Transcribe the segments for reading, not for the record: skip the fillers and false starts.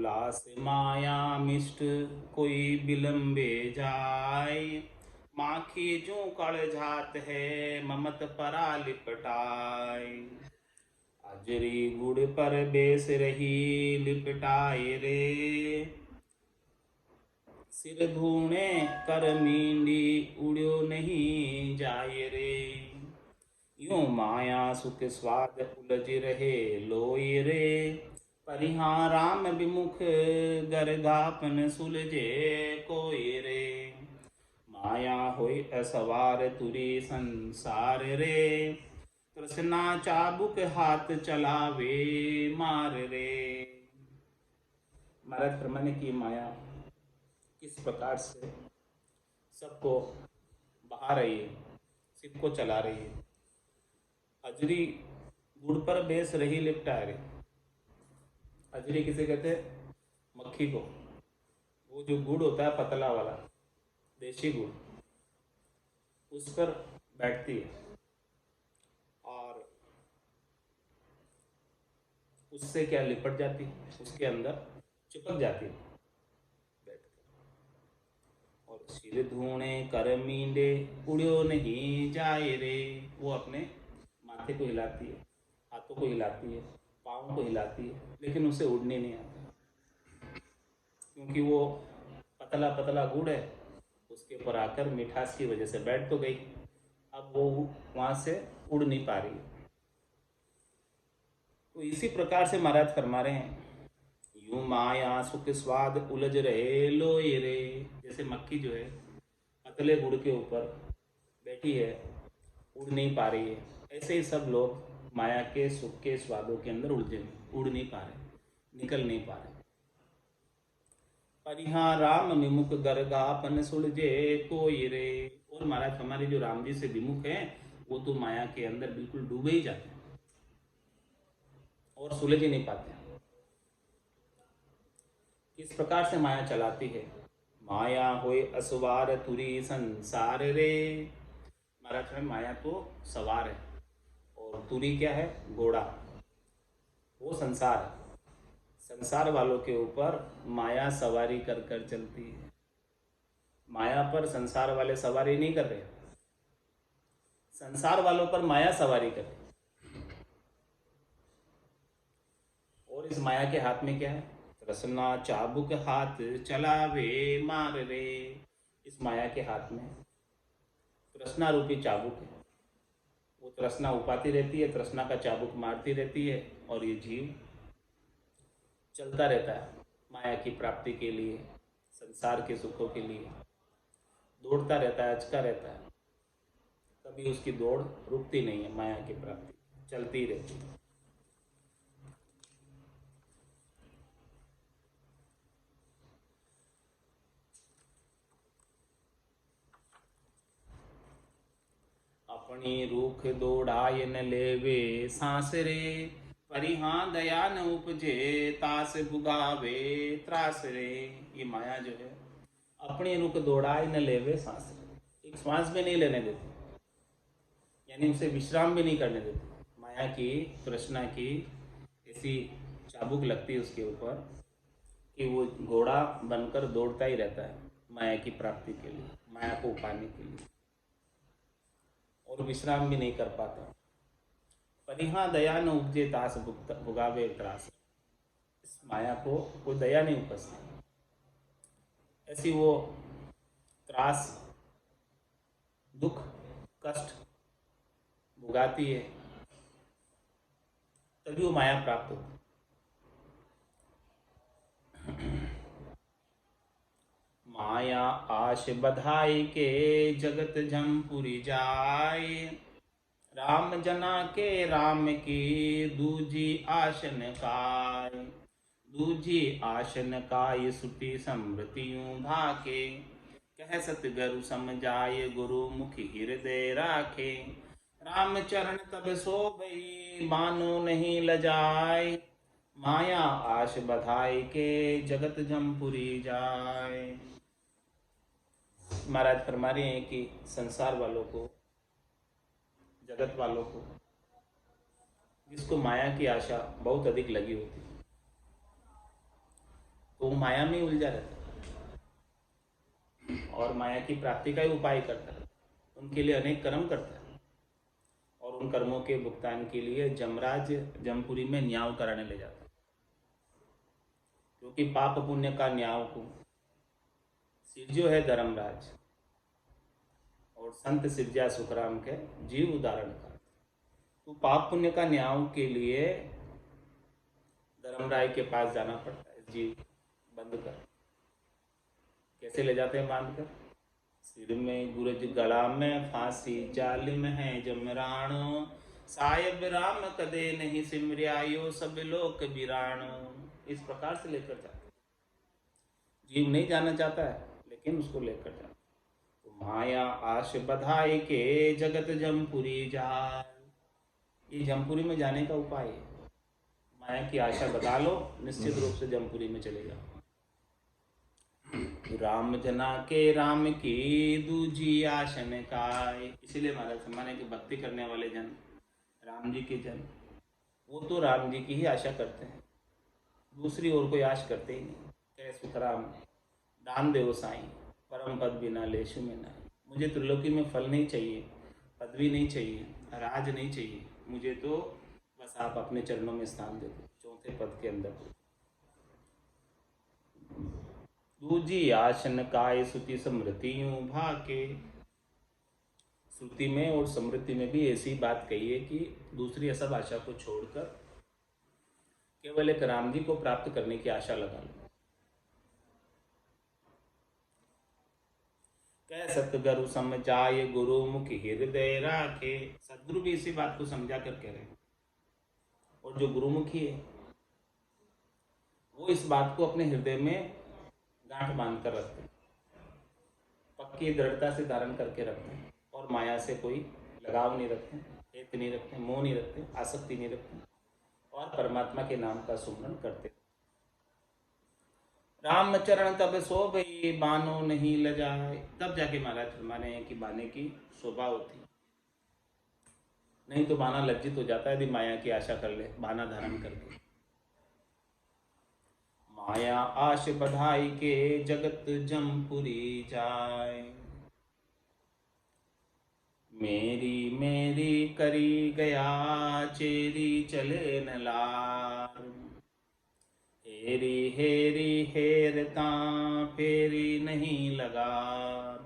उल्लास माया मिष्ट कोई विलंबे जाय। माखी जो कड़ जात है ममत परा लिपटाय। अजरी गुड़ पर बेस रही लिपटाए रे। सिर धूणे कर मींडी उड़्यो नहीं जाय रे। यूं माया सुख स्वाद उलझ रहे लोई रे। परिहां राम विमुख गर्गापन सुलझे कोई रे। माया होई असवार तुरी संसार रे। तृष्णा चाबुक हाथ चलावे मार रे। महाराज फरमाने की माया किस प्रकार से सबको बहा रही है, सबको चला रही है। अजरी गुड़ पर बेस रही लिपटा रही। अजरी किसे कहते हैं? मक्खी को। वो जो गुड़ होता है पतला वाला देशी गुड़, उस पर बैठती है और उससे क्या लिपट जाती है, उसके अंदर चिपक जाती है बैठकर। और सिर धूणे कर मींडे उड़्यो नहीं जाए रे। वो अपने माथे को हिलाती है, हाथों को हिलाती है, पाँव को हिलाती है, लेकिन उसे उड़ने नहीं आता क्योंकि वो पतला पतला गुड़ है। उसके ऊपर आकर मिठास की वजह से बैठ तो गई, अब वो वहाँ से उड़ नहीं पा रही। तो इसी प्रकार से महाराज फरमा रहे हैं, यूं माया सुख स्वाद उलझ रहे लोए रे। जैसे मक्खी जो है पतले गुड़ के ऊपर बैठी है, उड़ नहीं पा रही है, ऐसे ही सब लोग माया के सुख के स्वादों के अंदर उड़ नहीं पा रहे, निकल नहीं पा रहे। परिहां राम विमुख गर्गापन सुलझे कोई रे। और महाराज हमारे जो राम जी से विमुख हैं वो तो माया के अंदर बिल्कुल डूबे ही जाते हैं और सुलझ ही नहीं पाते। किस प्रकार से माया चलाती है? माया होए असवार तुरी संसार रे। महाराज में माया तो सवार है और तुरी क्या है? घोड़ा। वो संसार है। संसार वालों के ऊपर माया सवारी कर कर चलती है। माया पर संसार वाले सवारी नहीं कर रहे, संसार वालों पर माया सवारी कर रही। और इस माया के हाथ में क्या है? तृष्णा चाबुक हाथ चलावे मार रे। इस माया के हाथ में तृष्णा रूपी चाबुक है। वो तृष्णा उपाती रहती है, तृष्णा का चाबुक मारती रहती है और ये जीव चलता रहता है माया की प्राप्ति के लिए, संसार के सुखों के लिए दौड़ता रहता है, अचका रहता है। कभी उसकी दौड़ रुकती नहीं है, माया की प्राप्ति चलती रहती है। अपनी रूख दौड़ाय न लेवे सांस रे। परिहां दया न उपजे तास भुगावे त्रास रे। ये माया जो है अपनी रुख दौड़ाए न लेवे सांस रे, एक श्वास भी नहीं लेने देती, यानी उसे विश्राम भी नहीं करने देती। माया की तृष्णा की ऐसी चाबुक लगती है उसके ऊपर कि वो घोड़ा बनकर दौड़ता ही रहता है माया की प्राप्ति के लिए, माया को पाने के लिए, और विश्राम भी नहीं कर पाता। परिहां दया न उपजे तास भुगावे त्रास। इस माया को कोई दया नहीं उपजती, ऐसी वो त्रास, दुख, कष्ट भुगाती है, तभी वो माया प्राप्त होती। माया आश बधाई के जगत जमपुरी जाय। राम जना के राम की दूजी आशन काय। दूजी आशन काय सुटी समृतियों भाके। कह सतगुरु समझाए गुरु मुखी हृदय राखे। राम चरण तब सो भई मानो नहीं लजाय। माया आश बधाई के जगत जमपुरी जाए। महाराज फरमा रहे हैं कि संसार वालों को, जगत वालों को, जिसको माया की आशा बहुत अधिक लगी होती है, तो वो माया में उलझा रहता है और माया की प्राप्ति का ही उपाय करता है, उनके लिए अनेक कर्म करता है और उन कर्मों के भुगतान के लिए जमराज जमपुरी में न्याय कराने ले जाता है, क्योंकि पाप पुण्य का न्याय को सिरजो है धर्मराज और संत सिरजा सुखराम के जीव उदाहरण का। तो पाप पुण्य का न्याय के लिए धर्मराय के पास जाना पड़ता है, जीव बंद कर। कैसे ले जाते हैं बांध कर? सिर में गुरज गला में फांसी जालिम है जमराणो, साहिब राम कदे नहीं सिमरियायो सब लोक बिराणो। इस प्रकार से लेकर जाते हैं। जीव नहीं जाना चाहता है लेकिन उसको लेकर जाते। तो माया आश बधाई के जगत जमपुरी जाय, ये जमपुरी में जाने का उपाय है। माया की आशा बता लो, निश्चित रूप से जमपुरी में चले जाओ। राम जना के राम की दूजी आशन काय, इसीलिए महाराज सम्मान की भक्ति करने वाले जन, राम जी के जन, वो तो राम जी की ही आशा करते हैं, दूसरी और कोई आश करते ही नहीं। कह सुखराम दान देव साईं, परम पद बिना लेशु में नहीं। मुझे त्रिलोकी में फल नहीं चाहिए, पदवी नहीं चाहिए, राज नहीं चाहिए, मुझे तो बस आप अपने चरणों में स्थान दे दो, चौथे पद के अंदर। दूजी आसन काय श्रुति समृतियों भाके, श्रुति में और समृद्धि में भी ऐसी बात कही है कि दूसरी सब आशा को छोड़कर केवल एक राम जी को प्राप्त करने की आशा लगा लो। कह सतगुरु समझाए गुरु मुखी हृदय राखे, सदगुरु भी इसी बात को समझा कर कह रहे हैं। और जो गुरुमुखी है वो इस बात को अपने हृदय में गांठ बांध कर रखते हैं, पक्की दृढ़ता से धारण करके रखते हैं और माया से कोई लगाव नहीं रखते, हेत नहीं रखते, मोह नहीं रखते, आसक्ति नहीं रखते और परमात्मा के नाम का सुमरन करते। राम चरण तब शोभई बानो नहीं लजाए, तब जाके महाराज फरमाने हैं कि बाने की शोभा होती, नहीं तो बाना लज्जित हो जाता है यदि माया की आशा कर ले बाना धारण करके। माया आश बधाई के जगत जमपुरी जाए, मेरी मेरी करी गया चेरी चले न लार, हेरी हेरी हेरता फेरी नहीं लगार,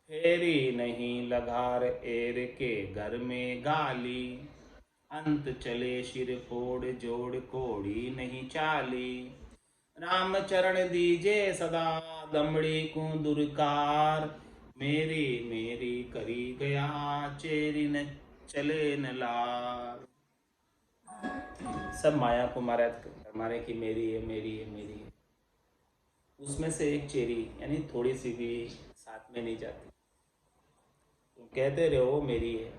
फेरी नहीं लगार एर के घर में गाली, अंत चले सिर फोड़ जोड़ कोड़ी नहीं चाली, राम चरण दीजे सदा दमड़ी को दुरकार, मेरी मेरी करी गया चेरी न चले न लार। सब माया को मारे कि मेरी है मेरी है मेरी है, उसमें से एक चेरी यानी थोड़ी सी भी साथ में नहीं जाती। तुम कहते रहो मेरी है,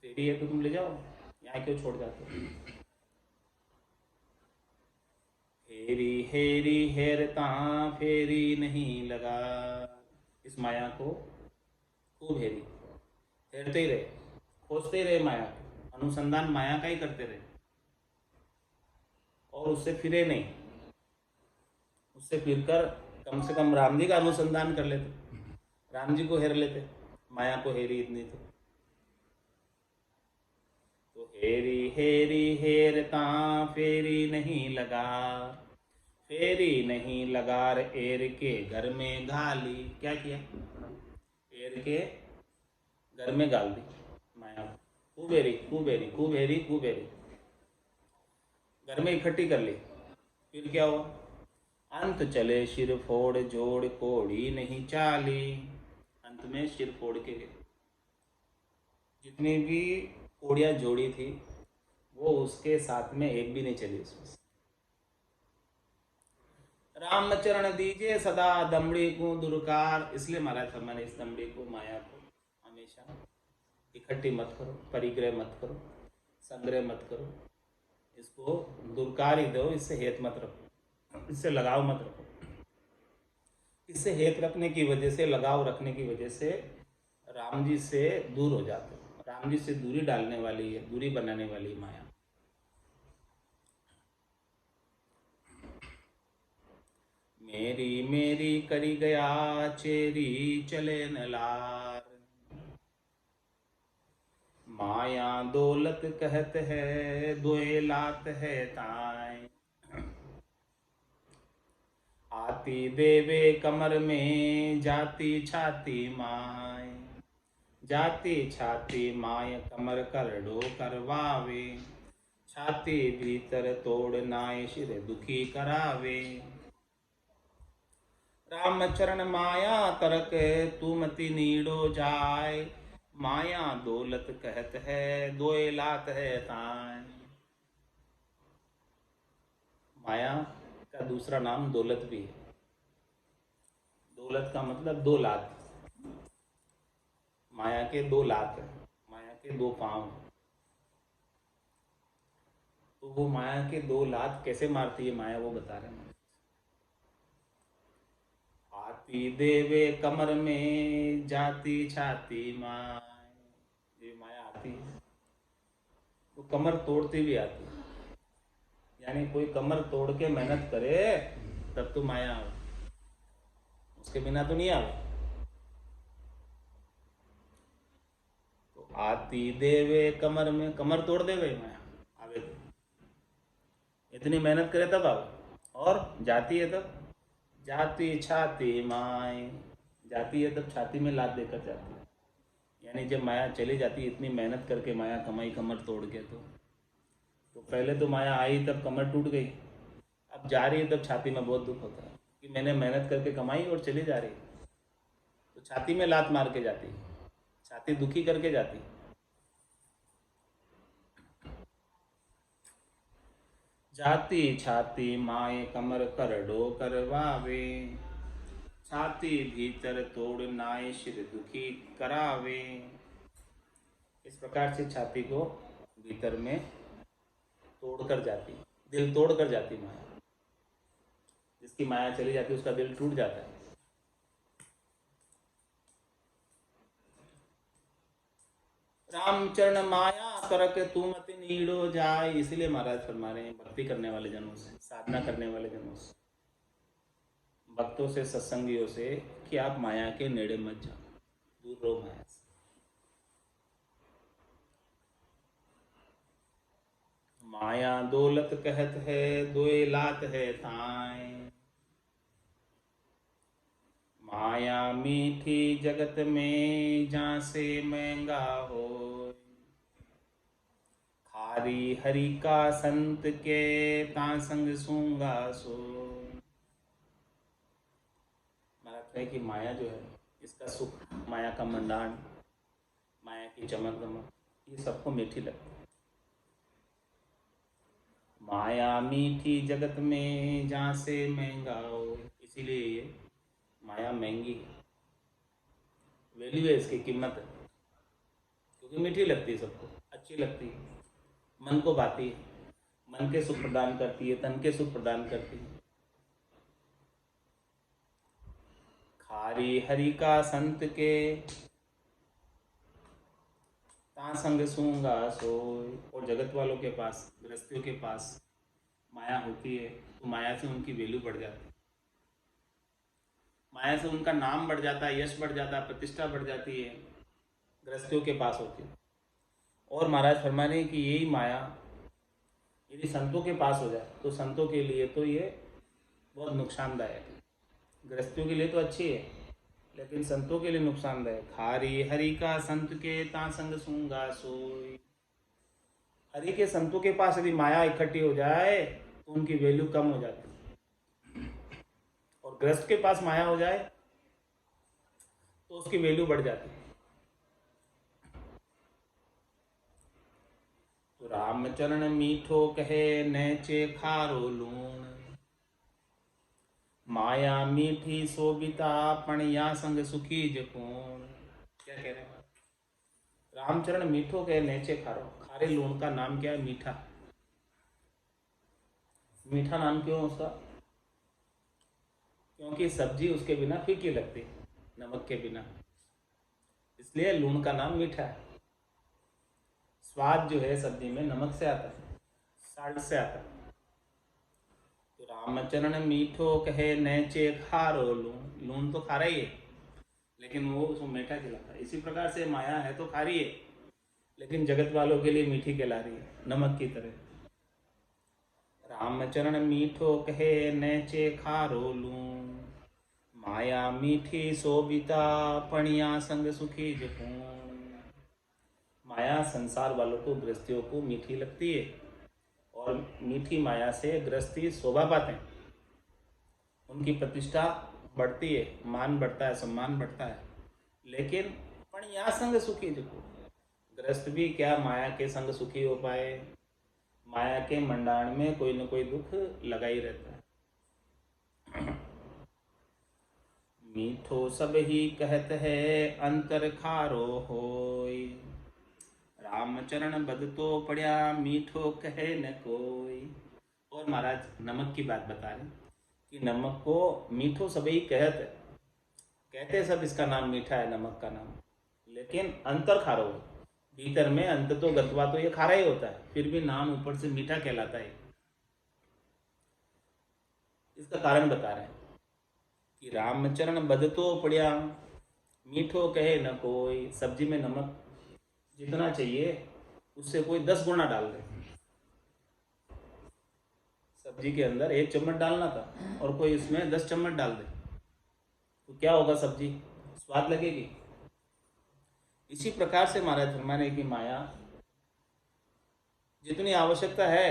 तेरी है तो तुम ले जाओ, यहाँ क्यों छोड़ जाते हो? हेरी हेरी हेरता फेरी नहीं लगा, इस माया को खूब हेरते ही रहे, खोजते ही रहे माया को, अनुसंधान माया का ही करते रहे और उससे फिरे नहीं। उससे फिरकर कम से कम राम जी का अनुसंधान कर लेते, राम जी को हेर लेते, माया को हेरी इतनी तो हेरी हेरी हेरता फेरी नहीं लगा, फेरी नहीं लगार एर के घर में गाली। क्या किया? एर के घर में गाल दी माया को, खूबेरी खूबेरी खूबेरी खूबेरी घर में इकट्ठी कर ली। फिर क्या हुआ? अंत चले सिर फोड़ जोड़ कोड़ी नहीं चाली, अंत में सिर फोड़ के जितनी भी कोड़ियाँ जोड़ी थी वो उसके साथ में एक भी नहीं चली उसमें। राम चरण दीजिए सदा दमड़ी को दुरकार, इसलिए महाराज फरमाने इस दमड़ी को माया को हमेशा इकट्ठी मत करो, परिग्रह मत करो, संग्रह मत करो, इसको दुरकार ही दो, इससे हेत मत रखो, इससे लगाव मत रखो। इससे हेत रखने की वजह से, लगाव रखने की वजह से राम जी से दूर हो जाते हो। राम जी से दूरी डालने वाली है, दूरी बनाने वाली माया। मेरी मेरी करी गया चेरी चले न लार। माया दौलत कहत है दोए लात है ताय। आती देवे कमर में जाती छाती माय। जाती छाती माय कमर करड़ो करवावे। छाती भीतर तोड़ नाय शिर दुखी करावे। राम चरण माया तरक तू मति नीड़ो जाय। माया दौलत कहत है दोए लात है ताय। माया का दूसरा नाम दौलत भी है। दौलत का मतलब दो लात। माया के दो लात है, माया के दो पांव है। तो वो माया के दो लात कैसे मारती है माया, वो बता रहे हैं। आती देवे कमर में जाती छाती माय। ये माया आती है वो कमर तोड़ती भी आती है। यानी कोई कमर तोड़ के मेहनत करे तब तो माया आवे, उसके बिना तो नहीं आवे। तो आती देवे कमर में, कमर तोड़ देवे माया आवे तो। इतनी मेहनत करे तब आवे। और जाती है तब जाती छाती माय। जाती है तब छाती में लात देकर जाती है। यानी जब माया चली जाती है इतनी मेहनत करके माया कमाई कमर तोड़ के, तो पहले तो माया आई तब कमर टूट गई, अब जा रही है तब छाती में बहुत दुख होता है कि मैंने मेहनत करके कमाई और चली जा रही है। तो छाती में लात मार के जाती है, छाती दुखी करके जाती है। जाती छाती माए कमर करड़ो करवावे। छाती भीतर तोड़ नाय शिर दुखी करावे। इस प्रकार से छाती को भीतर में तोड़ कर जाती, दिल तोड़ कर जाती माया। जिसकी माया चली जाती है उसका दिल टूट जाता है। रामचरण माया करके तू मत नीड़ो जाए। इसलिए महाराज फरमा रहे हैं भक्ति करने वाले जनों से, साधना करने वाले जनों से, भक्तों से, सत्संगियों से कि आप माया के नेड़े मत जाओ, दूर रहो माया से। माया दौलत कहत है दोए लात है ताय। माया मीठी जगत में जहाँ से महंगा हो। खारी हरि का संत के ता संग सूंगा सो। महाराज कहे कि माया जो है, इसका सुख, माया का मंडान, माया की चमक दमक, ये सबको मीठी लगती है। माया मीठी जगत में जहाँ से महंगा हो, इसीलिए ये माया महंगी है, वैल्यू है इसकी, कीमत है। क्योंकि मीठी लगती है, सबको अच्छी लगती है, मन को भाती है, मन के सुख प्रदान करती है, तन के सुख प्रदान करती है। खारी हरि का संत के ता संग सूंगा सोय। और जगत वालों के पास, गृहस्थियों के पास माया होती है तो माया से उनकी वैल्यू बढ़ जाती है, माया से उनका नाम बढ़ जाता है, यश बढ़ जाता है, प्रतिष्ठा बढ़ जाती है, गृहस्थियों के पास होती है। और महाराज फरमा रहे हैं कि यही माया यदि संतों के पास हो जाए तो संतों के लिए तो ये बहुत नुकसानदायक है। गृहस्थियों के लिए तो अच्छी है लेकिन संतों के लिए नुकसानदायक। खारी हरि का संत के ता संग सूंगा सोई। हरि के संतों के पास यदि माया इकट्ठी हो जाए तो उनकी वैल्यू कम हो जाती है, और गृहस्थ के पास माया हो जाए तो उसकी वैल्यू बढ़ जाती है। तो रामचरण मीठो कहे नैचे खारो लूण। माया मीठी सोबिता पण या संग सुखी जपून। क्या कह रहे हैं रामचरण मीठो कहे नैचे खारो। खारे लूण का नाम क्या है? मीठा। मीठा नाम क्यों उसका? क्योंकि सब्जी उसके बिना फीकी लगती है, नमक के बिना, इसलिए लूण का नाम मीठा है। स्वाद जो है सब्जी में नमक से आता है, साल्ट से आता है। तो रामचरण मीठो कहे नैचे खारो लून, लून तो खारा ही है लेकिन वो उसको मीठा खिलाता है। इसी प्रकार से माया है तो खारी है लेकिन जगत वालों के लिए मीठी खिला रही है, नमक की तरह। रामचरण मीठो कहे नैचे खारो लून, माया मीठी सोबिता पणिया संग सुखी जपून। माया संसार वालों को, गृहस्थियों को मीठी लगती है और मीठी माया से गृहस्थी शोभा पाते हैं, उनकी प्रतिष्ठा बढ़ती है, मान बढ़ता है, सम्मान बढ़ता है। लेकिन पणिया संग सुखी जपून, गृहस्थ भी क्या माया के संग सुखी हो पाए? माया के मंडाण में कोई न कोई दुख लगा ही रहता है। मीठो सब ही कहत है अंतर खारो होय, रामचरण बद तो पड़या मीठो कहे न कोई। और महाराज नमक की बात बता रहे कि नमक को मीठो सब ही कहते सब इसका नाम मीठा है, नमक का नाम, लेकिन अंतर खारो है, भीतर में अंत तो गतवा तो ये खारा ही होता है, फिर भी नाम ऊपर से मीठा कहलाता है। इसका कारण बता रहे हैं कि रामचरण बद तो पड़या मीठो कहे न कोई। सब्जी में नमक जितना चाहिए उससे कोई 10 गुना डाल दे। सब्जी के अंदर 1 चम्मच डालना था और कोई इसमें 10 चम्मच डाल दे तो क्या होगा? सब्जी स्वाद लगेगी। इसी प्रकार से महाराज फरमाने की माया जितनी आवश्यकता है,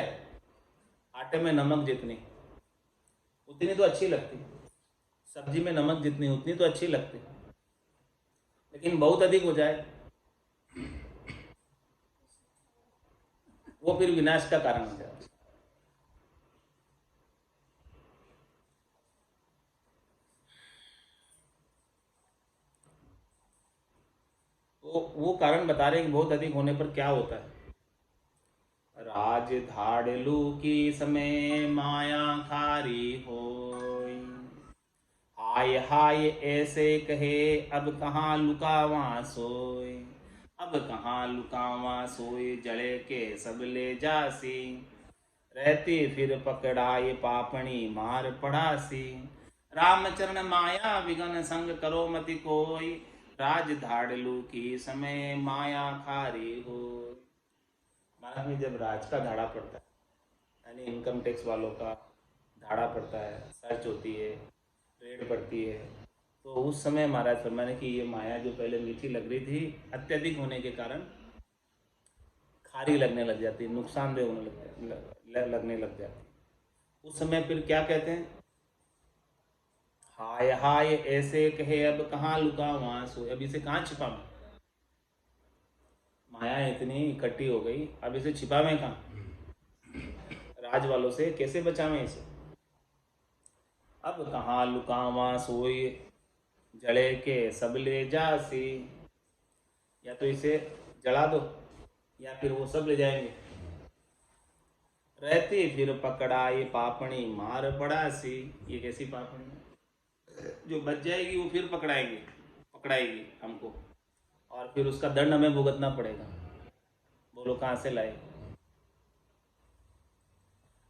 आटे में नमक जितनी उतनी तो अच्छी लगती, सब्जी में नमक जितनी उतनी तो अच्छी लगती, लेकिन बहुत अधिक हो जाए वो फिर विनाश का कारण हो जाए। तो वो कारण बता रहे हैं कि बहुत अधिक होने पर क्या होता है। राज धाड़लू की समय माया खारी होय, हाय हाय ऐसे कहे अब कहाँ लुकावा सोय। अब कहाँ लुकावा सोय जड़े के सब ले जासी, रहती फिर पकड़ाए पापणी मार पड़ासी। रामचरण माया विगन संग करो मति कोई, राज धाड़लू की समय माया खारी हो। महाराज में जब राज का धाड़ा पड़ता है, यानी इनकम टैक्स वालों का धाड़ा पड़ता है, सर्च होती है, रेड पड़ती है, तो उस समय महाराज फरमाने की ये माया जो पहले मीठी लग रही थी, अत्यधिक होने के कारण खारी लगने लग जाती है, नुकसानदेह होने लगने लग जाती है। उस समय फिर क्या कहते हैं? हाय हाय ऐसे कहे अब कहाँ लुका वहां सो। अब इसे कहाँ छिपा मैं? माया इतनी इकट्ठी हो गई, अब इसे छिपा मैं कहाँ? राज वालों से कैसे बचावें इसे? अब कहाँ लुकावा सोई जड़े के सब ले जासी। या तो इसे जला दो या फिर वो सब ले जाएंगे। रहती फिर पकड़ाई पापणी मार पड़ासी। ये कैसी पापणी? जो बच जाएगी वो फिर पकड़ाएगी हमको, और फिर उसका दंड हमें भुगतना पड़ेगा। बोलो कहाँ से लाए?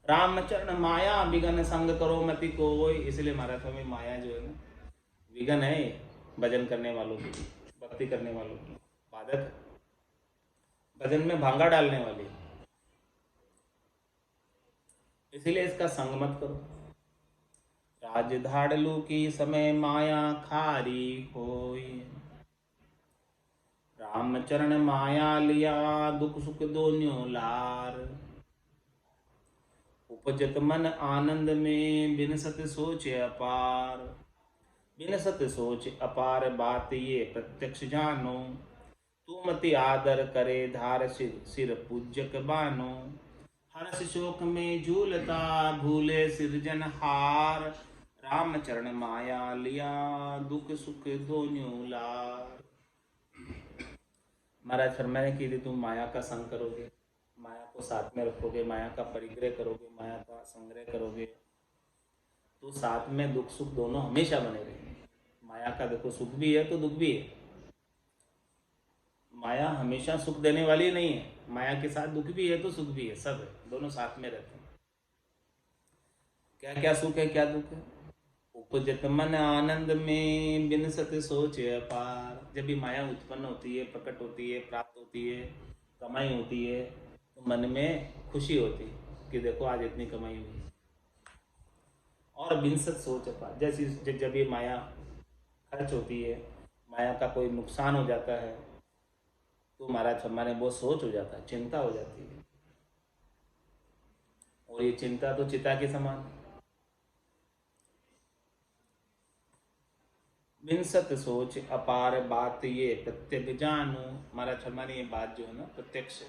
रामचरण माया विगन संग करो मति कोई। इसलिए महाराज में माया जो है ना, विगन है भजन करने वालों की, भक्ति करने वालों की बाधक है, भजन में भांगा डालने वाली, इसलिए इसका संग मत करो। राज धाड़लू की समय माया खारी होई, रामचरण माया लिया दुख सुख दोन्यों लार। उपजत मन आनंद में बिन सत सोच अपार। बिन सत सोच अपार बात ये प्रत्यक्ष जानो, तू मति आदर करे धार सिर पूज्यक बानो। हर्ष शोक में झूलता भूले सिरजनहार, रामचरण माया लिया दुख सुख दोन्यों लार। महाराज फरमाने की यदि तुम माया का संग करोगे, माया को साथ में रखोगे, माया का परिग्रह करोगे, माया का संग्रह करोगे, तो साथ में दुख सुख दोनों हमेशा बने रहेंगे। माया का देखो सुख भी है तो दुख भी है। माया हमेशा सुख देने वाली नहीं है, माया के साथ दुख भी है तो सुख भी है, सब है, दोनों साथ में रहते हैं। क्या क्या सुख है क्या दुख है। उपजत मन आनंद में बिन सत सोच अपार। जब भी माया उत्पन्न होती है, प्रकट होती है, प्राप्त होती है, कमाई होती है, तो मन में खुशी होती है कि देखो आज इतनी कमाई हुई। और बिन सत सोच अपार, जैसे जब ये माया खर्च होती है, माया का कोई नुकसान हो जाता है, तो महाराज हमारे बहुत सोच हो जाता है, चिंता हो जाती है। और ये चिंता तो चिता के समान है। बिन सत सोच अपार बात ये प्रत्यक्ष जानू। महाराज शर्मा ने ये बात जो है ना प्रत्यक्ष है,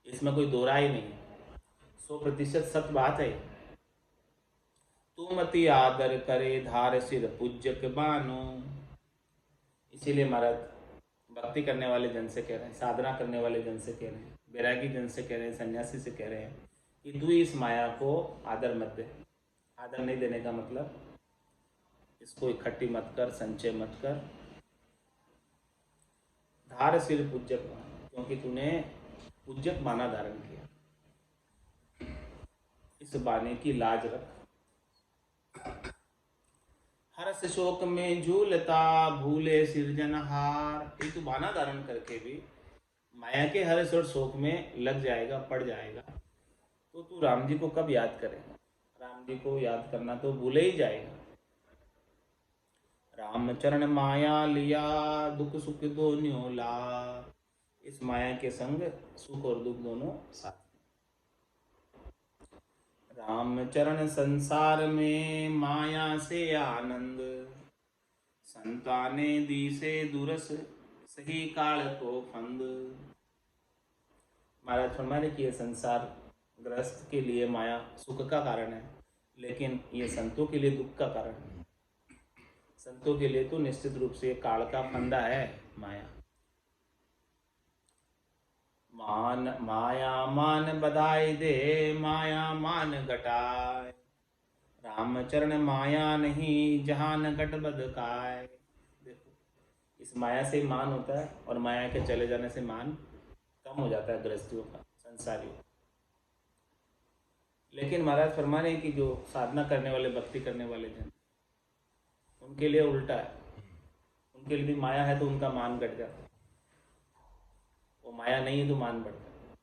इसमें कोई दो राय नहीं है, 100% सत्य बात है। तू मति आदर करे धार सिर पूज्यक बानो। इसीलिए महाराज भक्ति करने वाले जन से कह रहे हैं, साधना करने वाले जन से कह रहे हैं, बैरागी जन से कह रहे हैं, सन्यासी से कह रहे हैं कि तू इस माया को आदर मत दे। आदर नहीं देने का मतलब इसको इकट्ठी मत कर, संचय मत कर। धार सिर पूज्यक बानो, क्योंकि तूने पूज्यक माना धारण किया, इस बाने की लाज रख। हर्ष शोक में झूलता भूले सिरजनहार। एक तो बाना धारण करके भी माया के हर्ष और शोक में लग जाएगा, पड़ जाएगा, तो तू राम जी को कब याद करेगा। राम जी को याद करना तो भूले ही जाएगा। राम चरण माया लिया दुख सुख दोनों ला। इस माया के संग सुख और दुख दोनों साथ। राम चरण संसार में माया से आनंद। संताने दी से दुरस सही काल को फंद। महाराज फरमाने कि ये संसार गृहस्थ के लिए माया सुख का कारण है, लेकिन ये संतों के लिए दुख का कारण है। संतों के लिए तो निश्चित रूप से काल का फंदा है माया। मान माया मान बधाई दे माया मान घटाए। रामचरण माया नहीं जहान घट बदकाय। देखो इस माया से मान होता है और माया के चले जाने से मान कम हो जाता है गृहस्थियों का, संसारियों। लेकिन महाराज फरमाने की जो साधना करने वाले, भक्ति करने वाले जन, उनके लिए उल्टा है। उनके लिए भी माया है तो उनका मान घट जाता है, वो माया नहीं है तो मान बढ़ता है।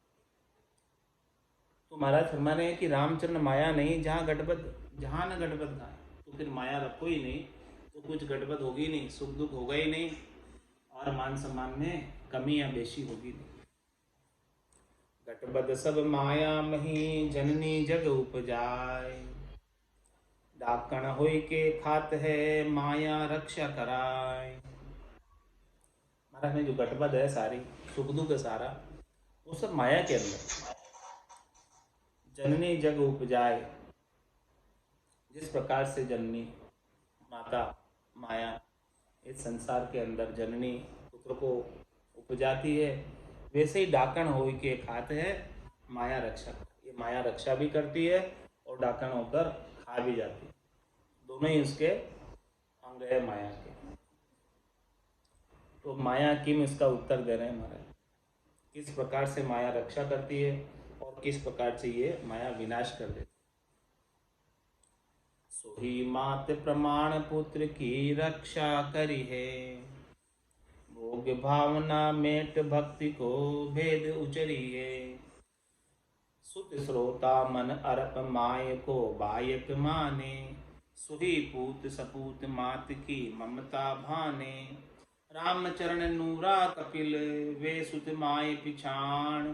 तो महाराज फरमाने हैं कि रामचरण माया नहीं जहाँ गटबद, जहाँ न गटबद का, तो फिर माया रखो ही नहीं तो कुछ गटबद होगी नहीं, सुख दुख होगा ही नहीं, और मान सम्मान में कमी या बेशी होगी नहीं। गटबद सब माया मही जननी जग उपजाए। डाकण होई के खात है माया रक्षा कराए। महाराज में जो गटबद है सारी, सुख दुख है सारा, वो सब माया के अंदर। जननी जग उपजाए, जिस प्रकार से जननी माता माया इस संसार के अंदर जननी पुत्र को उपजाती है, वैसे ही डाकण होई के खात है माया रक्षा। ये माया रक्षा भी करती है और डाकण होकर खा भी जाती है। दोनों ही उसके अंग है माया के। तो माया किम, इसका उत्तर दे रहे हैं महाराज। किस प्रकार से माया रक्षा करती है और किस प्रकार से ये माया विनाश कर देती है। सोही मात प्रमाण पुत्र की रक्षा करी है। भोग भावना मेट भक्ति को भेद उचरी है। सुत श्रोता मन अर्प माय को बायक माने। सुही पूत सपूत मात की ममता भाने। रामचरण नूरा कपिल वे सुत माय पिछाण।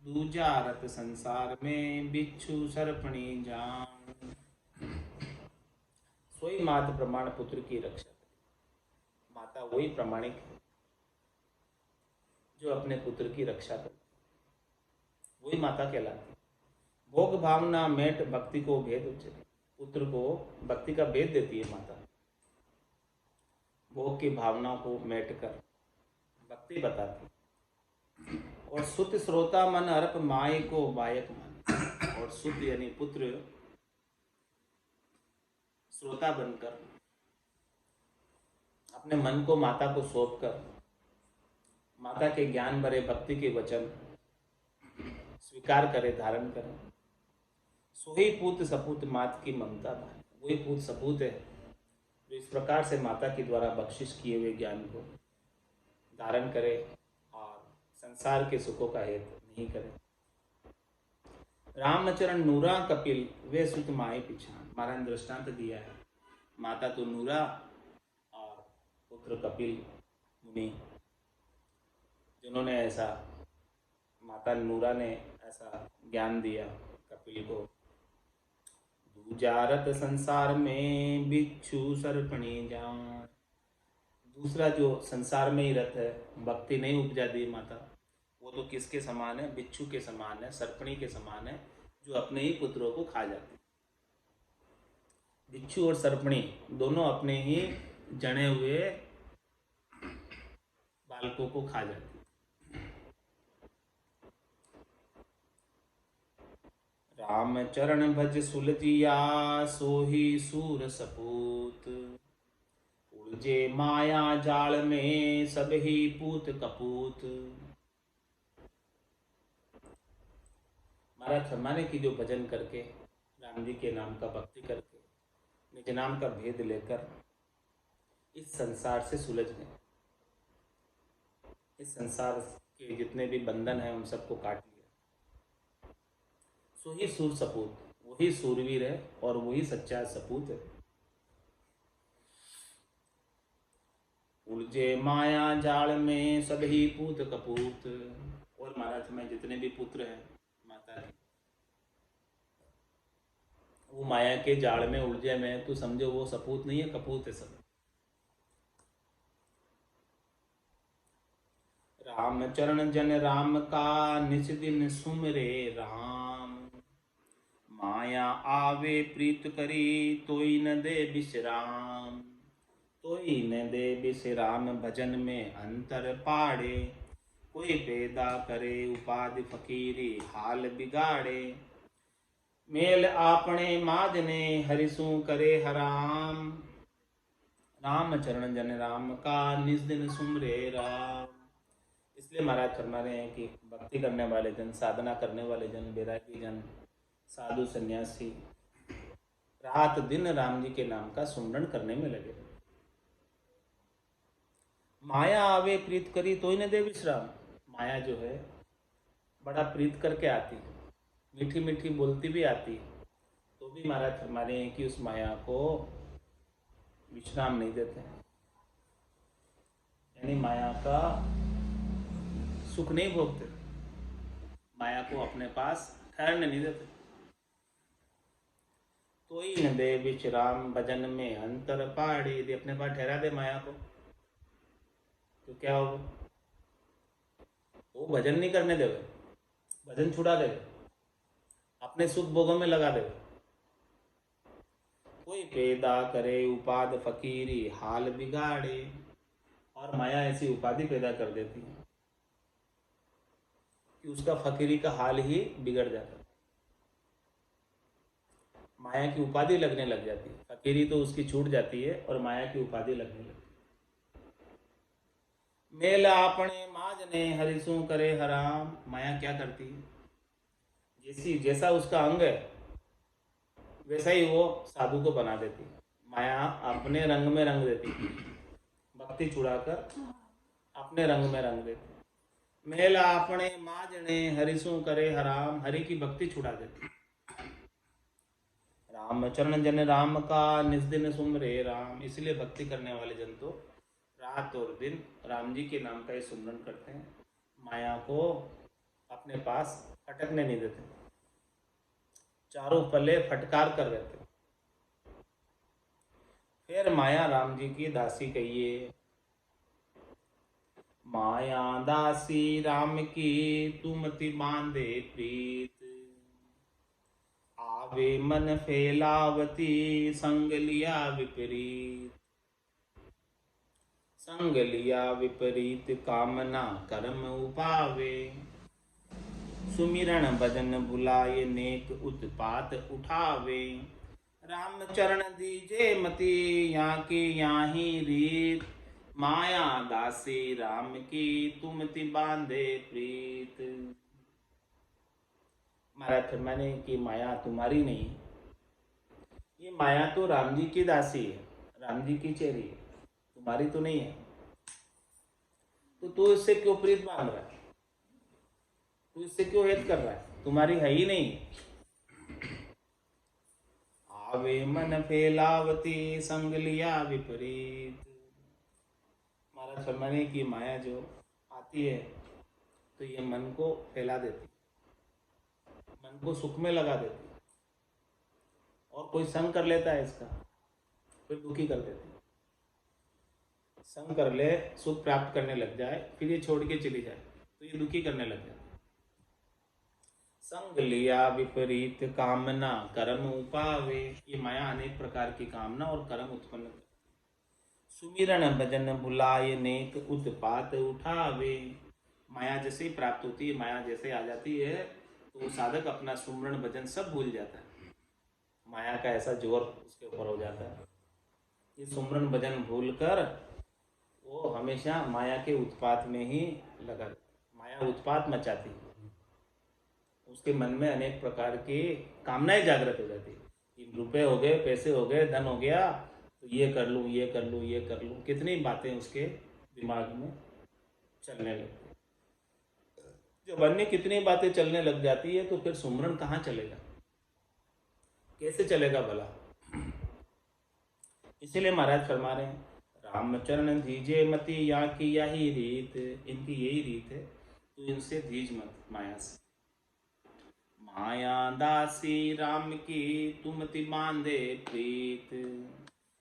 दूजा रत संसार में बिच्छू सर्पणी जान। सोई मात प्रमाण पुत्र की रक्षा करे। माता वही प्रमाणिक है जो अपने पुत्र की रक्षा करती, वही माता कहलाती है। भोग भावना मेट भक्ति को भेद उचरे। पुत्र को भक्ति का भेद देती है माता। भोग की भावना को मेट कर भक्ति बताती। और सुत श्रोता मन अर्प माय को बायक मान। और सुत यानी पुत्र श्रोता बनकर अपने मन को माता को सौंप कर माता के ज्ञान भरे भक्ति के वचन स्वीकार करे, धारण करे, सोही पूत सपूत मात की ममता भाई, वही पूत सपूत है जो इस प्रकार से माता के द्वारा बख्शिश किए हुए ज्ञान को धारण करे और संसार के सुखों का हेतु नहीं करे। रामचरण नूरा कपिल वे सुत माए पिछान, महाराज ने दृष्टांत दिया है, माता तो नूरा और पुत्र कपिल मुनि, जिन्होंने ऐसा, माता नूरा ने ऐसा ज्ञान दिया कपिल को। दूजारत संसार में बिच्छू सर्पणी जान, दूसरा जो संसार में ही रत है, भक्ति नहीं उपजा दी माता, वो तो किसके समान है? बिच्छू के समान है, सर्पणी के समान है, जो अपने ही पुत्रों को खा जाती। बिच्छू और सर्पणी दोनों अपने ही जने हुए बालकों को खा जाती। राम चरण भज सुलजिया सोही सूर सपूत, उलझे माया जाल में सब ही पूत कपूत। महाराज फरमाने की जो भजन करके राम जी के नाम का भक्ति करके निज नाम का भेद लेकर इस संसार से सुलझ गए, इस संसार के जितने भी बंधन हैं उन सबको काट लिया। सो ही सूर सपूत, वही सूरवीर है और वही सच्चा सपूत है। उलझे माया जाल में सभी पूत कपूत, और महाराज में जितने भी पुत्र हैं माता के, वो माया के जाल में उलझे में, तो समझो वो सपूत नहीं है, कपूत है सब। राम चरण जन राम का निज दिन सुमरे राम, माया आवे प्रीत करी तोई न दे विश्राम, तोई न दे विश्राम भजन में अंतर पाड़े, कोई पैदा करे उपाधि फकीरी हाल बिगाड़े, मेल आपने मादने हरिसु करे हराम, राम चरण जन राम का निज दिन सुमरे राम। इसलिए महाराज फरमा रहे हैं कि भक्ति करने वाले जन, साधना करने वाले जन, बैरागी जन, साधु सन्यासी रात दिन राम जी के नाम का सुमरण करने में लगे। माया आवे प्रीत करी तो ही न दे विश्राम, माया जो है बड़ा प्रीत करके आती, मीठी मीठी बोलती भी आती, तो भी महाराज फरमा रहे हैं कि उस माया को विश्राम नहीं देते, यानी माया का सुख नहीं भोगते, माया को अपने पास ठहरने नहीं देते। तो ही न दे विश्राम भजन में अंतर पाड़ी, यदि अपने पास ठहरा दे माया को तो क्या होगा? वो भजन नहीं करने देवे, भजन छुड़ा देवे, अपने सुख भोगों में लगा देवे। कोई पैदा करे उपाध फकीरी हाल बिगाड़े, और माया ऐसी उपाधि पैदा कर देती है कि उसका फकीरी का हाल ही बिगड़ जाता है। माया की उपाधि लगने लग जाती है, फकीरी तो उसकी छूट जाती है और माया की उपाधि लगने लगती है। मेल आपने माजने हरिसु करे हराम, माया क्या करती है? जैसा उसका अंग है वैसा ही वो साधु को बना देती है। माया अपने रंग में रंग देती है, भक्ति छुड़ाकर अपने रंग में रंग देती है। मेल आपने माजने हरिसु करे हराम, हरि की भक्ति छुड़ा देती है। राम चरण जन राम का निज दिन सुमरे राम, इसलिए भक्ति करने वाले जन तो रात और दिन राम जी के नाम का ही सुमरण करते हैं, माया को अपने पास फटकने नहीं देते, चारों पल्ले फटकार कर रहते। फिर माया राम जी की दासी कहिए, माया दासी राम की तुमति बांधे प्रीत, आवे मन फैलावती संग लिया विपरीत, संग लिया विपरीत कामना कर्म उपावे, सुमिरन भजन बुलाए नेक उत्पात उठावे, राम चरण दीजे मति यहाँ की यहाँ ही रीत, माया दासी राम की तुमति बांधे प्रीत। महाराज फरमाने कि माया तुम्हारी नहीं है, ये माया तो राम जी की दासी है, राम जी की चेरी है, तुम्हारी तो नहीं है। तो तू इससे क्यों प्रीत बांध रहा है, तू इससे क्यों हेत कर रहा है, तुम्हारी है ही नहीं। आवे मन फैलावती संग लिया विपरीत। महाराज फरमाने की माया जो आती है तो ये मन को फैला देती, मन को सुख में लगा देती, और कोई संग कर लेता है इसका फिर दुखी कर देती। संग कर ले, सुख प्राप्त करने लग जाए, फिर ये छोड़ के चली जाए तो ये दुखी करने लग जाए। संग लिया विपरीत कामना कर्म उपावे। ये माया अनेक प्रकार की कामना और कर्म उत्पन्न करती। सुमिरन भजन भुलाए नेक उत्पात उठावे। माया जैसे ही प्राप्त होती है, माया जैसे आ जाती है तो साधक अपना सुमरण भजन सब भूल जाता है। माया का ऐसा जोर उसके ऊपर हो जाता है, ये सुमरण भजन भूल कर वो हमेशा माया के उत्पात में ही लगा। माया उत्पात मचाती है, उसके मन में अनेक प्रकार की कामनाएं जागृत हो जाती है। रुपए हो गए, पैसे हो गए, धन हो गया, तो ये कर लूँ, ये कर लूँ, ये कर लूँ, कितनी बातें उसके दिमाग में चलने लगती। जब अन्य कितनी बातें चलने लग जाती है तो फिर सुमरन कहाँ चलेगा, कैसे चलेगा भला। इसीलिए महाराज फरमा रहे हैं, रामचरण धीजे मति या की यही रीत, इनकी यही रीत है, तो इनसे धीज मत माया से। माया दासी राम की तुमति बांधे प्रीत।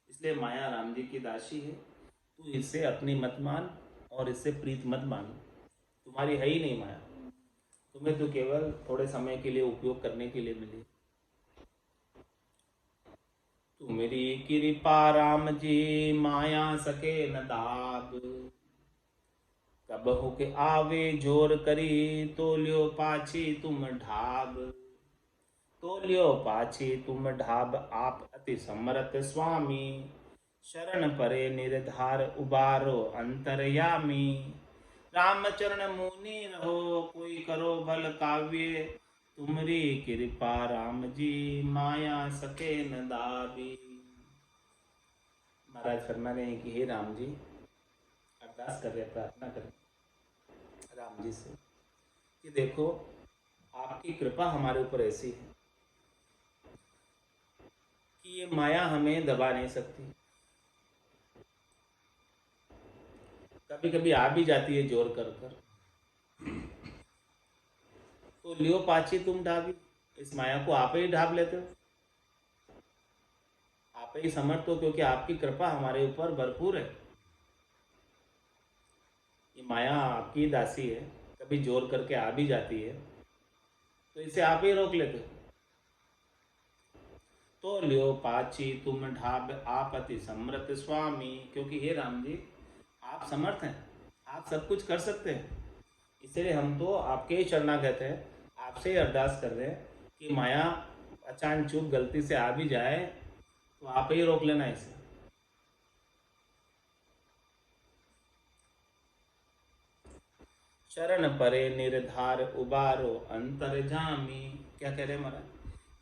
इसलिए माया राम जी की दासी है, तू इससे अपनी मत मान और इससे प्रीत मत मान। तुम्हारी है ही नहीं माया, तुम्हें तो केवल थोड़े समय के लिए उपयोग करने के लिए मिली। तुम्हारी कृपा राम जी माया सके न दाब। कब के आवे जोर करी तो लियो पाछी तुम ढाब। तो लियो पाछी तुम ढाब आप अति समर्थ स्वामी। शरण परे निर्धार उबारो अंतरयामी। रामचरण मुनि रहो कोई करो भल काव्य। तुम्हारी कृपा राम जी माया सके न दाबी। महाराज फरमा रहे हैं कि हे राम जी, अरदास कर रहे, प्रार्थना करें राम जी से कि देखो आपकी कृपा हमारे ऊपर ऐसी है कि ये माया हमें दबा नहीं सकती। कभी कभी आ भी जाती है जोर कर कर, तो लियो पाछी तुम ढाबी, इस माया को आप ही ढाब लेते हो, आप ही समर्थ हो, क्योंकि आपकी कृपा हमारे ऊपर भरपूर है। ये माया आपकी दासी है, कभी जोर करके आ भी जाती है, तो इसे आप ही रोक लेते हो। तो लियो पाछी तुम ढाब आप अति समर्थ स्वामी। क्योंकि हे राम जी आप समर्थ हैं, आप सब कुछ कर सकते हैं, इसलिए हम तो आपके ही शरणागत हैं, आपसे ही अरदास कर रहे हैं कि माया अचानचूक गलती से आ भी जाए तो आप ही रोक लेना इसे। शरण परे निर्धार उबारो अंतर्जामी। क्या कह रहे महाराज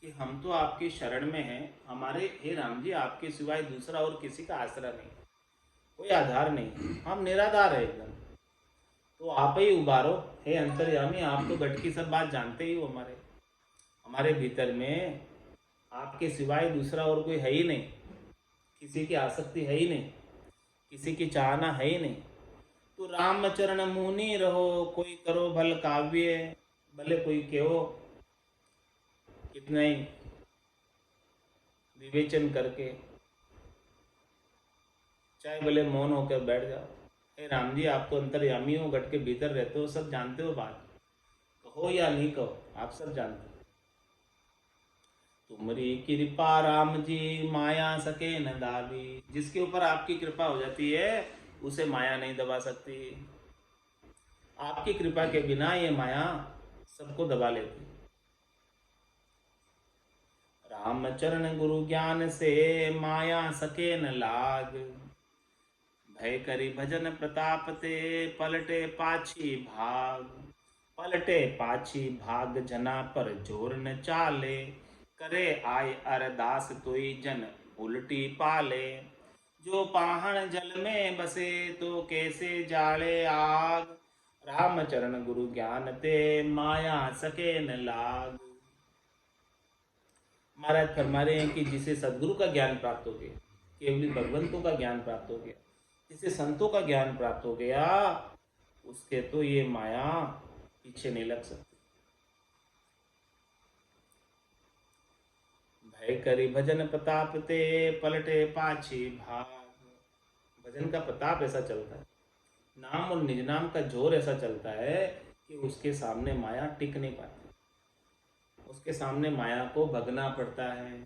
कि हम तो आपकी शरण में हैं, हमारे हे राम जी आपके सिवाय दूसरा और किसी का आसरा नहीं, कोई आधार नहीं, हम निराधार है एकदम, तो आप ही उबारो हे अंतर्यामी। आप तो घट की सब बात जानते ही हो, हमारे भीतर में आपके सिवाय दूसरा और कोई है ही नहीं, किसी की आसक्ति है ही नहीं, किसी की चाहना है ही नहीं। तो रामचरण मुनि रहो कोई करो भल काव्य। भले कोई कहो कितना ही विवेचन करके, चाहे भले मौन होकर बैठ जाओ। हे राम जी आप तो अंतर्यामी हो, घट के भीतर रहते हो, सब जानते हो, बात कहो या नहीं कहो आप सब जानते हो। तुम्हारी कृपा राम जी माया सके न दाबी। जिसके ऊपर आपकी कृपा हो जाती है उसे माया नहीं दबा सकती। आपकी कृपा के बिना ये माया सबको दबा लेती। रामचरण गुरु ज्ञान से माया सके न लाग। भय करी भजन प्रताप ते पलटे पाछी भाग। पलटे पाछी भाग जना पर जोर न चाले, करे आय अरदास तोई जन उल्टी पाले। जो पाहण जल में बसे तो कैसे जाले आग, रामचरण गुरु ज्ञान ते माया सके न लाग। महाराज फरमा रहे हैं कि जिसे सदगुरु का ज्ञान प्राप्त हो गया, केवली भगवंतों का ज्ञान प्राप्त हो गया, जिसे संतों का ज्ञान प्राप्त हो गया, उसके तो ये माया पीछे नहीं लग सकती। भय करी भजन प्रताप ते पलटे पाछी भाग। भजन का प्रताप ऐसा चलता है, नाम और निज नाम का जोर ऐसा चलता है कि उसके सामने माया टिक नहीं पाती, उसके सामने माया को भगना पड़ता है।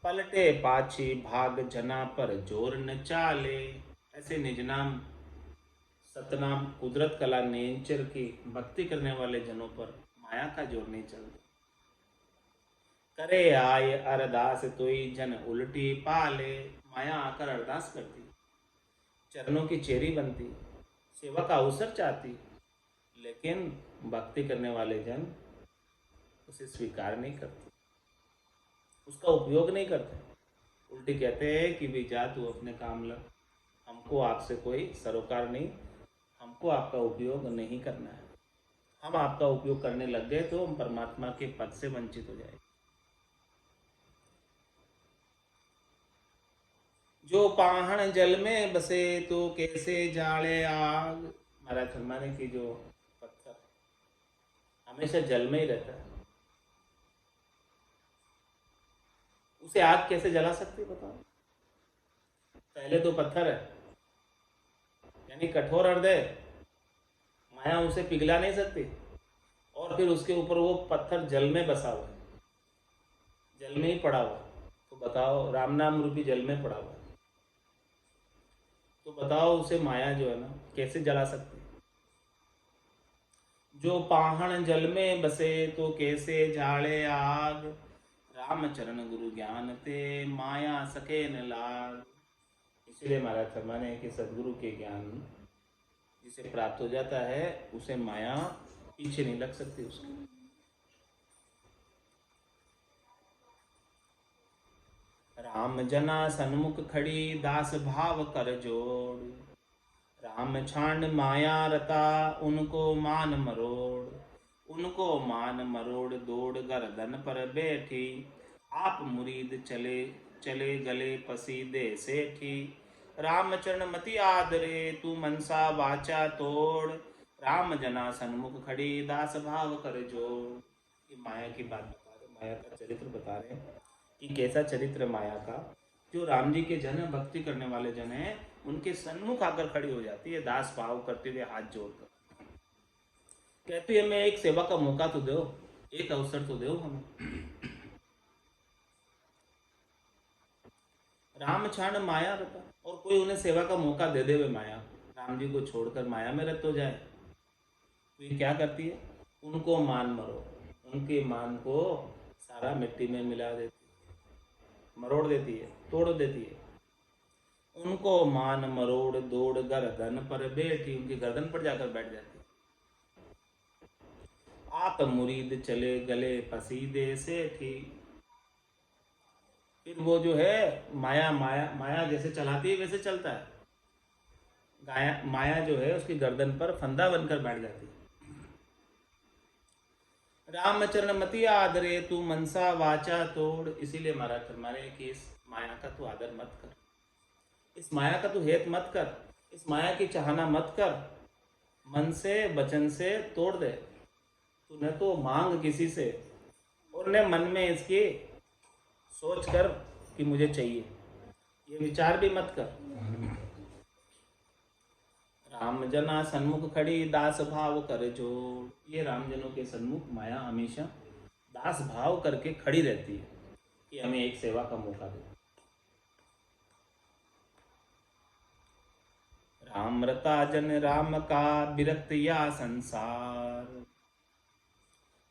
पलटे पाछी भाग जना पर जोर न चाले। ऐसे निज नाम सतनाम कुदरत कला नेचर की भक्ति करने वाले जनों पर माया का जोर नहीं चलता। करे आय अरदास तोई जन उल्टी पाले। माया आकर अरदास करती, चरणों की चेरी बनती, सेवा का अवसर चाहती, लेकिन भक्ति करने वाले जन उसे स्वीकार नहीं करते, उसका उपयोग नहीं करते। उल्टी कहते हैं कि भी जा तू अपने काम लग, हमको आपसे कोई सरोकार नहीं, हमको आपका उपयोग नहीं करना है। हम आपका उपयोग करने लग गए तो हम परमात्मा के पद से वंचित हो जाएंगे। जो पाहण जल में बसे तो कैसे जाले आग। महाराज फरमाने की जो पत्थर हमेशा जल में ही रहता है, उसे आग कैसे जला सकती है बताओ। पहले तो पत्थर है, यानी कठोर हृदय, माया उसे पिघला नहीं सकती, और फिर उसके ऊपर वो पत्थर जल में बसा हुआ है, जल में ही पड़ा हुआ, तो बताओ राम नाम रूपी जल में पड़ा हुआ है, तो बताओ उसे माया जो है ना कैसे जला सकती है। जो पाहण जल में बसे तो कैसे झाड़े आग, रामचरण गुरु ज्ञान ते माया सके न लाग। इसलिए महाराज फरमाने कि सदगुरु के ज्ञान जिसे प्राप्त हो जाता है उसे माया पीछे नहीं लग सकती उसके। राम जना सन्मुख खड़ी दास भाव कर जोड़, राम छांड माया रता उनको मान मरोड़, उनको मान मरोड़ दौड़ गर्दन पर बैठी, आप मुरीद चले चले गले पसीदे सेठी, रामचरण मति आदरे तू मनसा वाचा तोड़, राम जना सन्मुख खड़ी दास भाव कर जोड़। ये माया की बात बता रहे, माया का चरित्र बता रहे हैं कि कैसा चरित्र माया का, जो राम जी के जन भक्ति करने वाले जन हैं उनके सन्मुख आकर खड़ी हो जाती है दास भाव करते हुए हाथ जोड़कर, कहती है मैं एक सेवा का मौका तो दो, एक अवसर तो दो हमें। राम छाण माया रता, और कोई उन्हें सेवा का मौका दे दे वे माया, राम जी को छोड़कर माया में रत हो जाए, तो ये क्या करती है, उनको मान मरो, उनके मान को सारा मिट्टी में मिला देती है, मरोड़ देती है, तोड़ देती है। उनको मान मरोड़ दौड़ गर्दन पर बैठी, उनकी गर्दन पर जाकर बैठ जाती है। आप मुरीद चले गले पसीदे से ठीक, फिर वो जो है माया माया माया जैसे चलाती है वैसे चलता है, माया जो है उसकी गर्दन पर फंदा बनकर बैठ जाती है। रामचरण मति आदरे तू मनसा वाचा तोड़, इसीलिए महाराज फरमारे कि इस माया का तू आदर मत कर, इस माया का तू हेत मत कर, इस माया की चाहना मत कर, मन से वचन से तोड़ दे। तू न तो मांग किसी से और न मन में इसकी सोच कर कि मुझे चाहिए, ये विचार भी मत कर। राम जना सन्मुख खड़ी दास भाव कर जोड़, ये राम जनों के सन्मुख माया हमेशा दास भाव करके खड़ी रहती है कि हमें एक सेवा का मौका दे। राम रता जन राम का विरक्त या संसार,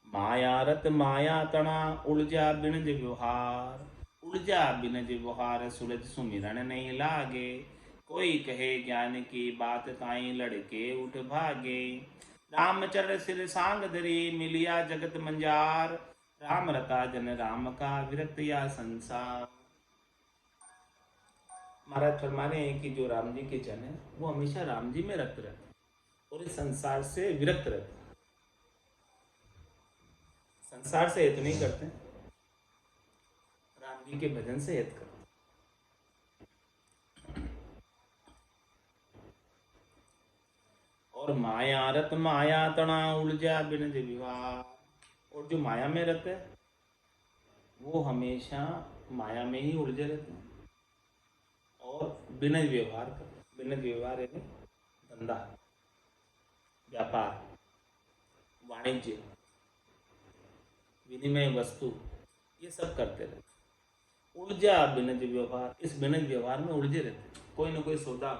माया रत माया तना उलझा बिनज व्यवहार, उलझा बिनज व्यवहार सुलझ सुमिरन नहीं लागे, कोई कहे ज्ञान की बात ताई लड़के उठ भागे। रामचरण सिर सांग धरी मिलिया जगत मंजार। राम रता जन राम का विरक्त या संसार। महाराज फरमा रहे हैं कि जो राम जी के जन है वो हमेशा राम जी में रत रहते हैं और इस संसार से विरक्त रहते हैं। संसार से हित नहीं करते, राम जी के भजन से हित करते। और माया रत माया तना उलझा बिन विवाह। और जो माया में रहते हैं वो हमेशा माया में ही उलझे रहते हैं और बिना व्यवहार करते। बिना व्यवहार यानी धंधा, व्यापार, वाणिज्य, विनिमय वस्तु, ये सब करते रहते। उलझा बिना व्यवहार, इस बिना व्यवहार में उलझे रहते। कोई ना कोई सौदा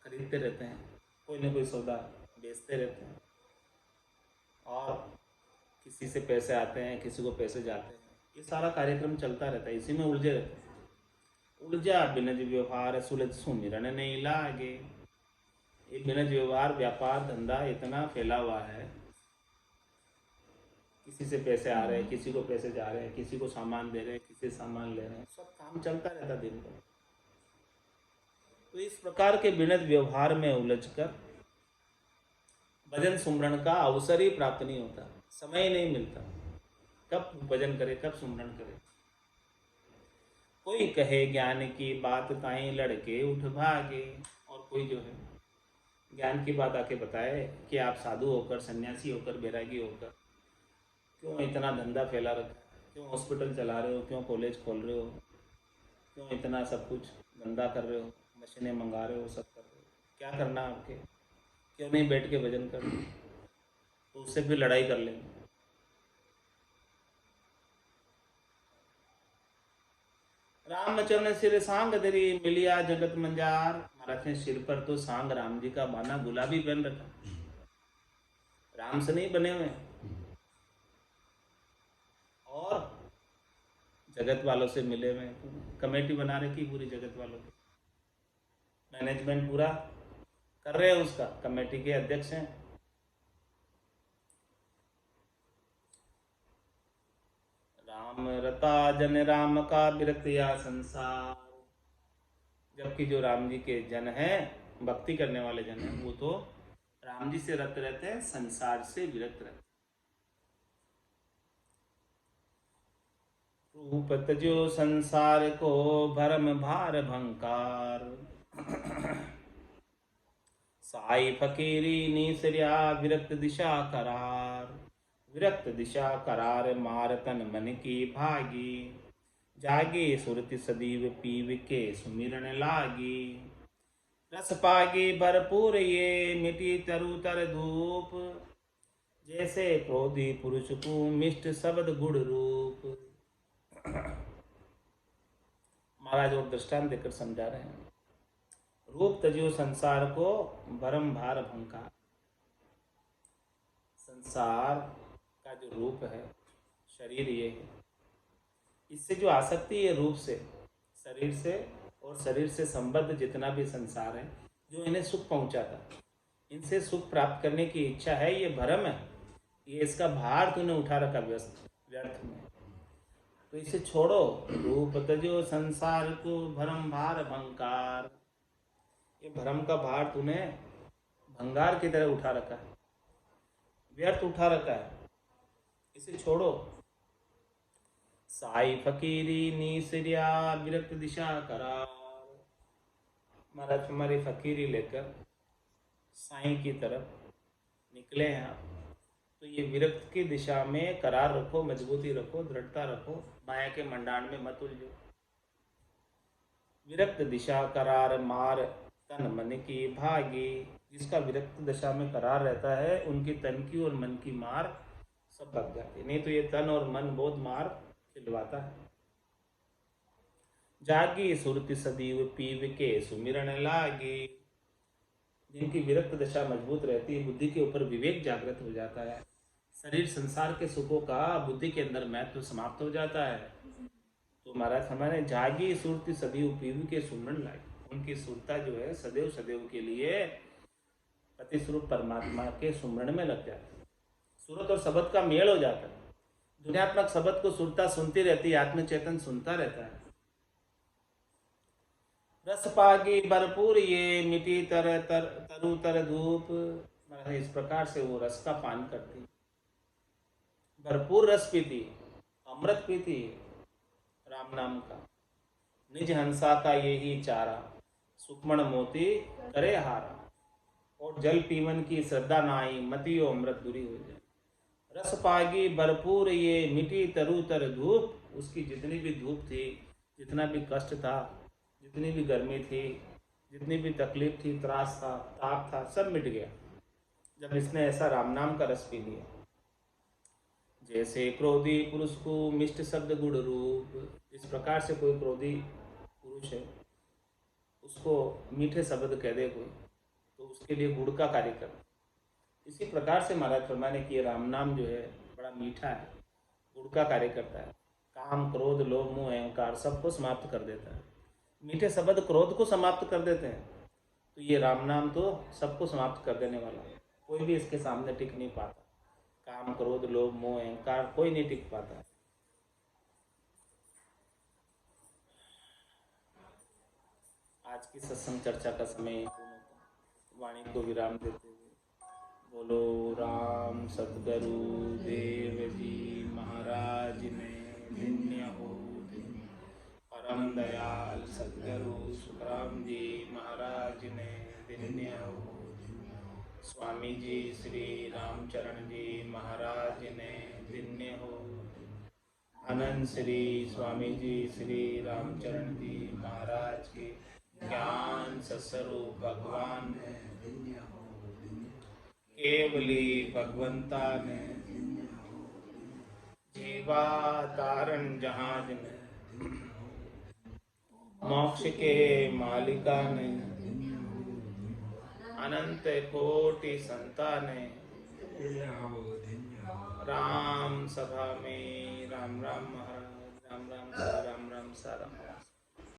खरीदते रहते हैं, कोई ना कोई सौदा बेचते रहते हैं और किसी से पैसे आते हैं, किसी को पैसे जाते हैं। ये सारा कार्यक्रम चलता रहता है, इसी में उलझे रहते हैं। उलझा बिनज व्यवहार सुलझ सुमिरन नहीं लागे। ये बिनज व्यवहार, व्यापार, धंधा इतना फैला हुआ है, किसी से पैसे आ रहे हैं, किसी को पैसे जा रहे हैं, किसी को सामान दे रहे हैं, किसी से सामान ले रहे हैं, सब काम चलता रहता दिन भर। तो इस प्रकार के बिनज व्यवहार में उलझकर भजन सुमरण का अवसर ही प्राप्त नहीं होता, समय ही नहीं मिलता। कब भजन करे, कब सुमरण करे। कोई कहे ज्ञान की बात ताई लड़के उठ भागे। और कोई जो है ज्ञान की बात आके बताए कि आप साधु होकर, सन्यासी होकर, बैरागी होकर क्यों इतना धंधा फैला रखा है, क्यों हॉस्पिटल चला रहे हो, क्यों कॉलेज खोल रहे हो, क्यों इतना सब कुछ धंधा कर रहे हो, मशीनें मंगा रहे हो, सब कर रहे हो, क्या करना है आपके, क्यों नहीं बैठ के भजन कर रहे? तो उससे भी लड़ाई कर लेंगे। रामचरण सिर सांग धरी मिलिया जगत मंजार। महाराज ने सिर पर तो सांग राम जी का बाना गुलाबी पहन रखा, राम से नहीं बने हुए, और जगत वालों से मिले हुए। कमेटी बना रखी पूरी जगत वालों की, मैनेजमेंट पूरा कर रहे हैं, उसका कमेटी के अध्यक्ष हैं। राम रता जन राम का विरक्त या संसार। जबकि जो राम जी के जन हैं, भक्ति करने वाले जन हैं, वो तो राम जी से रत रहते हैं, संसार से विरक्त रहते हैं। रूप तजो संसार को भरम भार भंकार। साई फकीरी नीसरिया विरक्त दिशा करार। विरक्त दिशा करार मार तन मन की भागी। जागे सुरति सदीव पीव के सुमिरन लागी। रस पागी भरपूर ये मिटी तरु तर धूप। जैसे क्रोधी पुरुष को मिष्ट शब्द गुड़ रूप। महाराज और दृष्टांत देकर समझा रहे हैं। रूप तजियो संसार को भरम भार भंकार। संसार का जो रूप है, शरीर ये है, इससे जो आसक्ति है रूप से, शरीर से और शरीर से संबद्ध जितना भी संसार है, जो इन्हें सुख पहुंचाता, इनसे सुख प्राप्त करने की इच्छा है, ये भरम है, ये इसका भार तूने उठा रखा व्यर्थ में। तो इसे छोड़ो। रूप तजो संसार को भरम भार भंकार। ये भरम का भार तूने भंगार की तरह उठा रखा है, व्यर्थ उठा रखा है, इसे छोड़ो। साई फकीरी नीसरिया विरक्त दिशा करार। महाराज हमारी फकीरी लेकर साई की तरफ निकले हैं आप, तो ये विरक्त की दिशा में करार रखो, मजबूती रखो, दृढ़ता रखो, माया के मंडान में मत उलझो। विरक्त दिशा करार मार तन मन की भागी। जिसका विरक्त दशा में करार रहता है, उनकी तन की और मन की मार सब भाग जाती है। नहीं तो ये तन और मन बहुत मार खिलवाता है। जागी सुरति सदीव पीव के सुमिरन लागी। जिनकी विरक्त दशा मजबूत रहती है, बुद्धि के ऊपर विवेक जागृत हो जाता है, शरीर संसार के सुखों का बुद्धि के अंदर महत्व समाप्त हो जाता है। तो महाराज हमारे जागी सुरति सदीव पीव के सुमिरन लागी। उनकी सुरता जो है सदैव सदैव के लिए पति स्वरूप परमात्मा के सुमरण में लग जाती है। सूरत और शब्द का मेल हो जाता है। दुनियात्मक शब्द को सुरता सुनती रहती है, आत्मचेतन सुनता रहता है। रस पागी भरपूर ये मिट्टी तर तर तरु तर धूप, इस प्रकार से वो रस का पान करती है, भरपूर रस पीती है, अमृत पीती है राम नाम का। निज हंसा का यही चारा, सुक्मण मोती करे हारा। और जल पीवन की श्रद्धा नाई, मतियो अमृत दूरी हो जाए। रस पागी भरपूर ये मिट्टी तरु तर धूप, उसकी जितनी भी धूप थी, जितना भी कष्ट था, जितनी भी गर्मी थी, जितनी भी तकलीफ थी, त्रास था, ताप था, सब मिट गया जब इसने ऐसा राम नाम का रस पी लिया। जैसे क्रोधी पुरुष को मिष्ट शब्द गुड़ रूप, इस प्रकार से कोई क्रोधी पुरुष है, उसको मीठे शब्द कह दे कोई, तो उसके लिए गुड़ का कार्य कर। इसी प्रकार से महाराज फरमाने कि राम नाम जो है बड़ा मीठा है, गुड़ का कार्य करता है। काम क्रोध लोभ मोह अहंकार सबको समाप्त कर देता है। मीठे शब्द क्रोध को समाप्त कर देते हैं, तो ये राम नाम तो सबको समाप्त कर देने वाला है। कोई भी इसके सामने टिक नहीं पाता। काम क्रोध लोभ मोह अहंकार कोई नहीं टिक पाता। आज की सत्संग चर्चा का समय वाणी को विराम देते हुए बोलो राम सतगुरु देव जी महाराज ने धन्य हो। परम दयाल सतगुरु सुखराम जी महाराज ने धन्य हो। स्वामी जी श्री रामचरण जी महाराज ने धन्य हो। अनंत श्री स्वामी जी श्री रामचरण जी महाराज के ज्ञान सस्वरूप भगवान ने केवली भगवंता ने जीवा तारण जहाज ने मोक्ष के मालिका ने अनंत कोटि संता ने राम सभा में राम राम महाराज राम राम राम राम सारा